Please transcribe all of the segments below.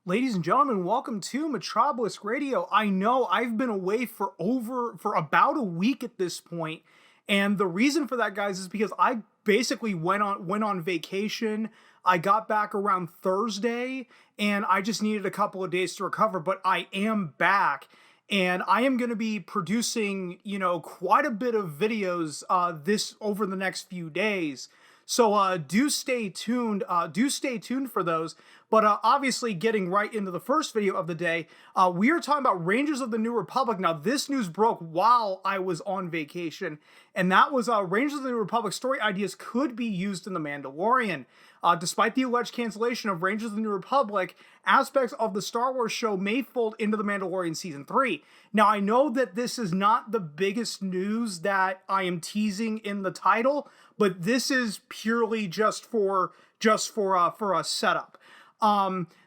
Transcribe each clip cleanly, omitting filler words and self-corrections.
Ladies and gentlemen, welcome to Metropolis Radio. I know I've been away for about a week at this point, and the reason for that, guys, is because I basically went on vacation. I got back around Thursday, and I just needed a couple of days to recover, but I am back. And I am going to be producing, quite a bit of videos this over the next few days. So do stay tuned. Do stay tuned for those. But obviously, getting right into the first video of the day, we are talking about Rangers of the New Republic. Now, this news broke while I was on vacation, and that was Rangers of the New Republic story ideas could be used in The Mandalorian. Despite the alleged cancellation of Rangers of the New Republic, aspects of the Star Wars show may fold into The Mandalorian Season 3. Now, I know that this is not the biggest news that I am teasing in the title, but this is purely just for a setup.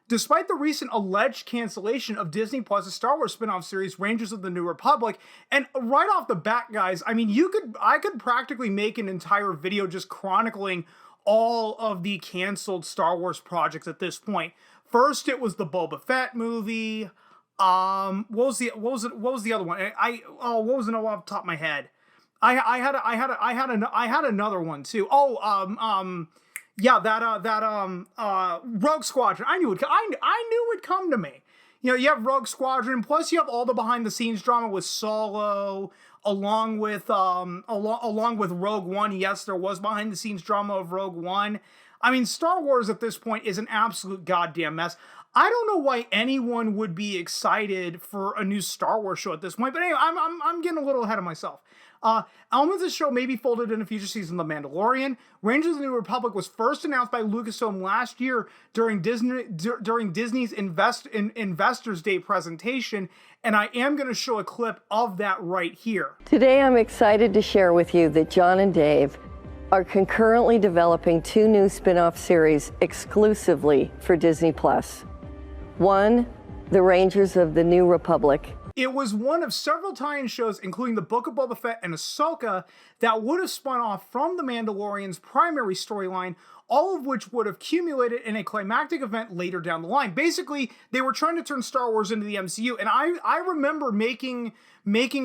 Despite the recent alleged cancellation of Disney Plus' Star Wars spin-off series Rangers of the New Republic, and right off the bat, guys, I mean, I could practically make an entire video just chronicling all of the canceled Star Wars projects at this point. First, it was the Boba Fett movie. What was the other one? What was it off the top of my head? I had another one too. Rogue Squadron. I knew it'd come to me. You have Rogue Squadron, plus you have all the behind the scenes drama with Solo, along with Rogue One. Yes, there was behind the scenes drama of Rogue One. I mean, Star Wars at this point is an absolute goddamn mess. I don't know why anyone would be excited for a new Star Wars show at this point, but anyway, I'm getting a little ahead of myself. Elements of the show may be folded in a future season of The Mandalorian. Rangers of the New Republic was first announced by Lucasfilm last year during Disney's Investors Day presentation, and I am going to show a clip of that right here. Today I'm excited to share with you that John and Dave are concurrently developing two new spin-off series exclusively for Disney+. One, The Rangers of the New Republic. It was one of several tie-in shows, including the Book of Boba Fett and Ahsoka, that would have spun off from The Mandalorian's primary storyline, all of which would have accumulated in a climactic event later down the line. Basically, they were trying to turn Star Wars into the MCU, and I remember making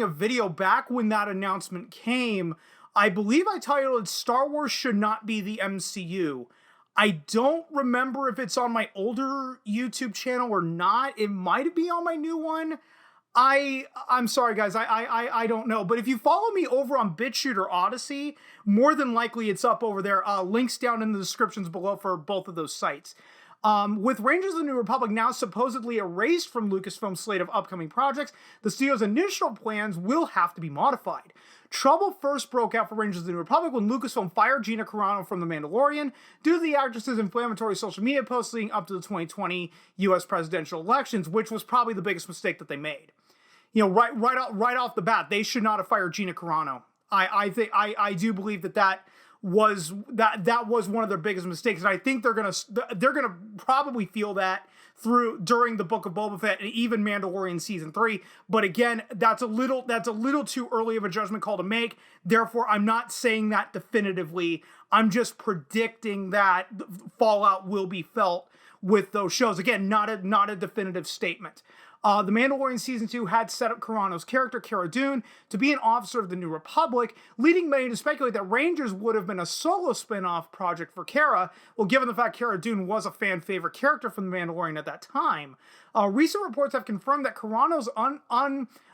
a video back when that announcement came. I believe I titled it Star Wars Should Not Be the MCU. I don't remember if it's on my older YouTube channel or not. It might be on my new one. I'm sorry, guys. I don't know. But if you follow me over on BitChute or Odyssey, more than likely it's up over there. Links down in the descriptions below for both of those sites. With Rangers of the New Republic now supposedly erased from Lucasfilm's slate of upcoming projects, the studio's initial plans will have to be modified. Trouble first broke out for Rangers of the New Republic when Lucasfilm fired Gina Carano from The Mandalorian due to the actress's inflammatory social media posts leading up to the 2020 U.S. presidential elections, which was probably the biggest mistake that they made. Right off the bat, they should not have fired Gina Carano. I do believe that was one of their biggest mistakes, and I think they're gonna probably feel that during the Book of Boba Fett and even Mandalorian Season 3. But again, that's a little too early of a judgment call to make. Therefore, I'm not saying that definitively. I'm just predicting that fallout will be felt with those shows. Again, not a definitive statement. The Mandalorian Season 2 had set up Carano's character, Cara Dune, to be an officer of the New Republic, leading many to speculate that Rangers would have been a solo spin-off project for Cara, well, given the fact Cara Dune was a fan-favorite character from The Mandalorian at that time. Recent reports have confirmed that Carano's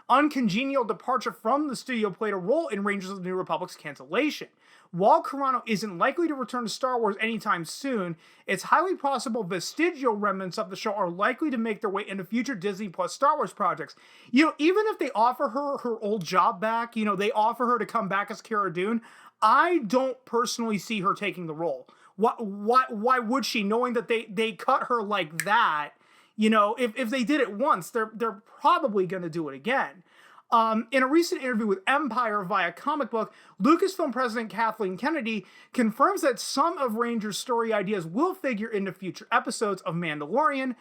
uncongenial departure from the studio played a role in Rangers of the New Republic's cancellation. While Carano isn't likely to return to Star Wars anytime soon, it's highly possible vestigial remnants of the show are likely to make their way into future Disney Plus Star Wars projects. Even if they offer her old job back, they offer her to come back as Cara Dune, I don't personally see her taking the role. Why would she, knowing that they cut her like that? If they did it once, they're probably going to do it again. In a recent interview with Empire via comic book, Lucasfilm president Kathleen Kennedy confirms that some of Ranger's story ideas will figure into future episodes of Mandalorian.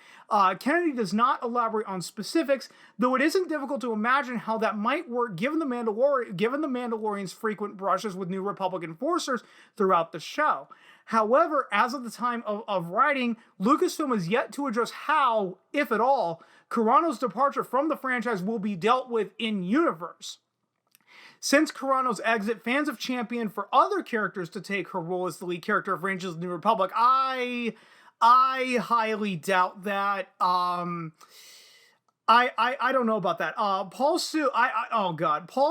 Kennedy does not elaborate on specifics, though it isn't difficult to imagine how that might work given the Mandalorian's frequent brushes with New Republic enforcers throughout the show. However, as of the time of writing, Lucasfilm has yet to address how, if at all, Carano's departure from the franchise will be dealt with in-universe. Since Carano's exit, fans have championed for other characters to take her role as the lead character of Rangers of the New Republic. I highly doubt that. I don't know about that. Paul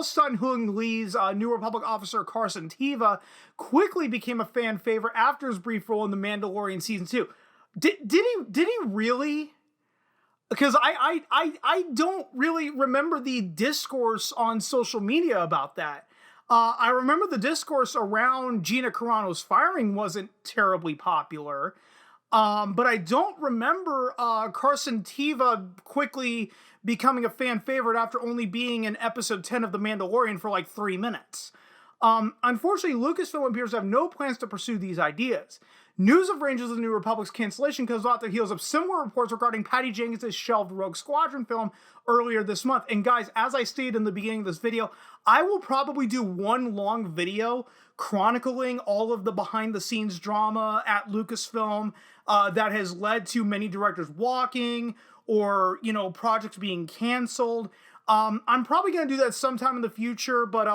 Sun-Hung Lee's New Republic officer Carson Teva quickly became a fan favorite after his brief role in The Mandalorian Season 2. Did he really? Because I don't really remember the discourse on social media about that. I remember the discourse around Gina Carano's firing wasn't terribly popular. But I don't remember Carson Teva quickly becoming a fan favorite after only being in episode 10 of The Mandalorian for like 3 minutes. Unfortunately, Lucasfilm appears to have no plans to pursue these ideas. News of Rangers of the New Republic's cancellation comes off the heels of similar reports regarding Patty Jenkins' shelved Rogue Squadron film earlier this month. And guys, as I stated in the beginning of this video, I will probably do one long video chronicling all of the behind-the-scenes drama at Lucasfilm that has led to many directors walking or, projects being canceled. I'm probably going to do that sometime in the future, but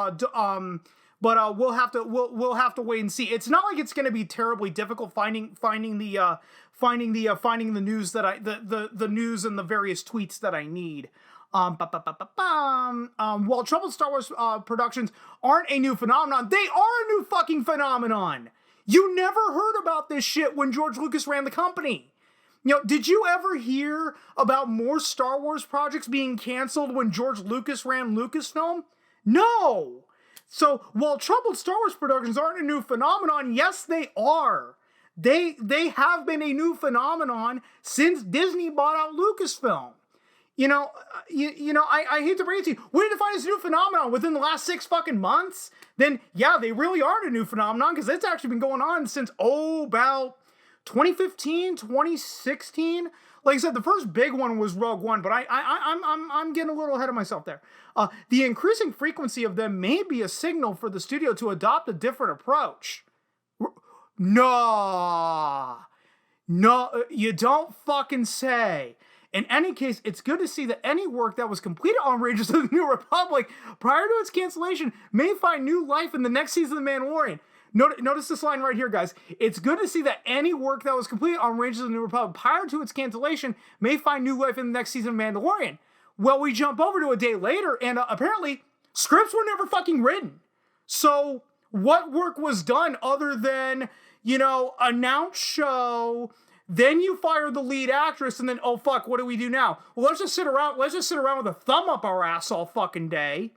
we'll have to wait and see. It's not like it's going to be terribly difficult finding the news that the news and the various tweets that I need. While troubled Star Wars productions aren't a new phenomenon, they are a new fucking phenomenon. You never heard about this shit when George Lucas ran the company. Did you ever hear about more Star Wars projects being canceled when George Lucas ran Lucasfilm? No. So while troubled Star Wars productions aren't a new phenomenon, yes, they are. They have been a new phenomenon since Disney bought out Lucasfilm. I hate to bring it to you. We define as a new phenomenon within the last 6 fucking months. Then, yeah, they really aren't a new phenomenon because it's actually been going on since, about 2015, 2016. Like I said, the first big one was Rogue One, but I'm getting a little ahead of myself there. The increasing frequency of them may be a signal for the studio to adopt a different approach. No, you don't fucking say. In any case, it's good to see that any work that was completed on Rangers of the New Republic prior to its cancellation may find new life in the next season of The Mandalorian. Notice this line right here, guys. It's good to see that any work that was completed on Rangers of the New Republic prior to its cancellation may find new life in the next season of Mandalorian. Well, we jump over to a day later, and apparently, scripts were never fucking written. So, what work was done other than, announce show, then you fire the lead actress, and then, oh fuck, what do we do now? Well, let's just sit around with a thumb up our ass all fucking day.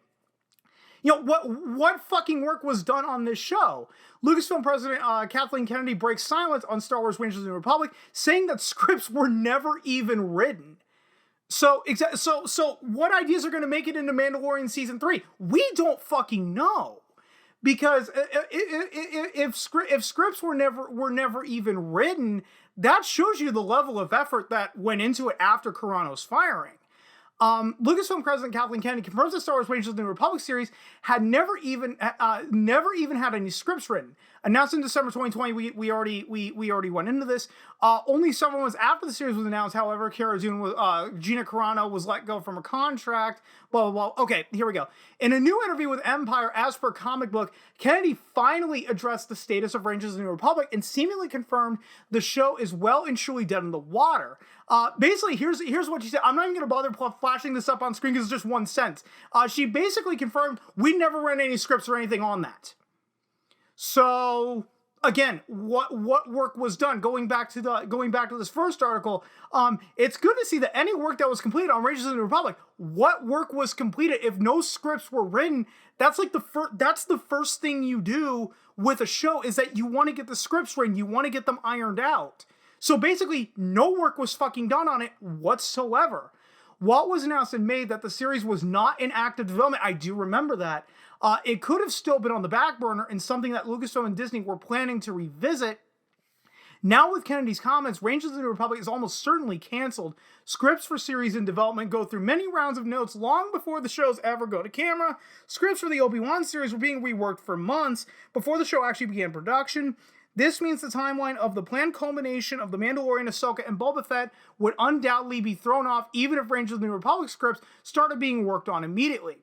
What fucking work was done on this show? Lucasfilm president Kathleen Kennedy breaks silence on Star Wars Rangers of the New Republic, saying that scripts were never even written. So what ideas are going to make it into Mandalorian Season 3? We don't fucking know. Because if scripts were never even written, that shows you the level of effort that went into it after Carano's firing. Lucasfilm president Kathleen Kennedy confirms that Star Wars Rangers of the New Republic series had never even had any scripts written. Announced in December 2020, we already went into this. Only several months after the series was announced, however, Gina Carano was let go from her contract. Blah, blah, blah. Okay, here we go. In a new interview with Empire, as per comic book, Kennedy finally addressed the status of Rangers of the New Republic and seemingly confirmed the show is well and truly dead in the water. Basically, here's what she said. I'm not even going to bother flashing this up on screen because it's just one sentence. She basically confirmed we never ran any scripts or anything on that. So again, what work was done? Going back to this first article, it's good to see that any work that was completed on Rangers of the New Republic, what work was completed? If no scripts were written, that's like that's the first thing you do with a show is that you want to get the scripts written, you want to get them ironed out. So basically, no work was fucking done on it whatsoever. What was announced in May that the series was not in active development, I do remember that. It could have still been on the back burner and something that Lucasfilm and Disney were planning to revisit. Now with Kennedy's comments, Rangers of the Republic is almost certainly canceled. Scripts for series in development go through many rounds of notes long before the shows ever go to camera. Scripts for the Obi-Wan series were being reworked for months before the show actually began production. This means the timeline of the planned culmination of The Mandalorian, Ahsoka, and Boba Fett would undoubtedly be thrown off even if Rangers of the New Republic scripts started being worked on immediately.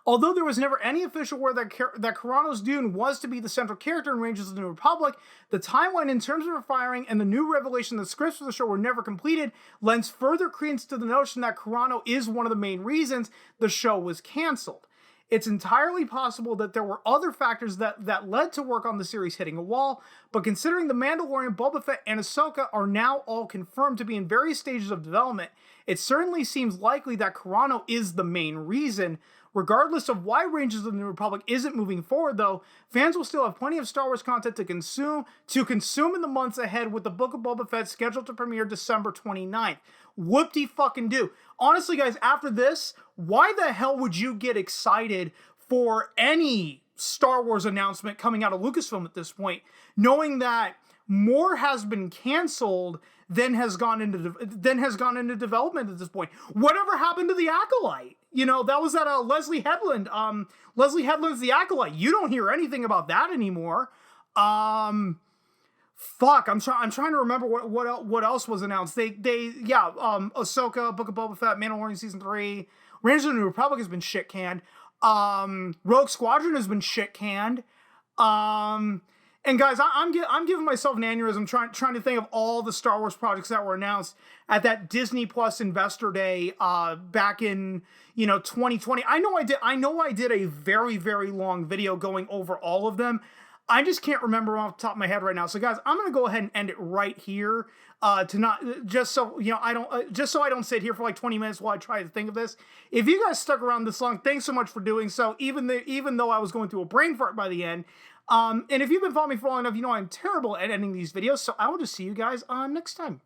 Although there was never any official word that Carano's Dune was to be the central character in Rangers of the New Republic, the timeline in terms of her firing and the new revelation that scripts for the show were never completed lends further credence to the notion that Carano is one of the main reasons the show was canceled. It's entirely possible that there were other factors that led to work on the series hitting a wall, but considering The Mandalorian, Boba Fett, and Ahsoka are now all confirmed to be in various stages of development, it certainly seems likely that Carano is the main reason. Regardless of why Rangers of the New Republic isn't moving forward, though, fans will still have plenty of Star Wars content to consume in the months ahead, with the Book of Boba Fett scheduled to premiere December 29th. Whoop-de-fucking-do. Honestly, guys, after this, why the hell would you get excited for any Star Wars announcement coming out of Lucasfilm at this point, knowing that more has been canceled than has gone into development at this point? Whatever happened to The Acolyte? You know, that was at Leslie Headland. Leslie Headland's The Acolyte. You don't hear anything about that anymore. Fuck, I'm trying to remember what else was announced. Ahsoka, Book of Boba Fett, Mandalorian Season 3, Rangers of the New Republic has been shit canned. Rogue Squadron has been shit canned. And guys, I'm giving myself an aneurysm trying to think of all the Star Wars projects that were announced at that Disney Plus Investor Day back in 2020. I know I did a very, very long video going over all of them. I just can't remember off the top of my head right now. So guys, I'm gonna go ahead and end it right here. Just so I don't sit here for like 20 minutes while I try to think of this. If you guys stuck around this long, thanks so much for doing so. Even though I was going through a brain fart by the end. And if you've been following me for long enough, you know I'm terrible at editing these videos. So I will just see you guys next time.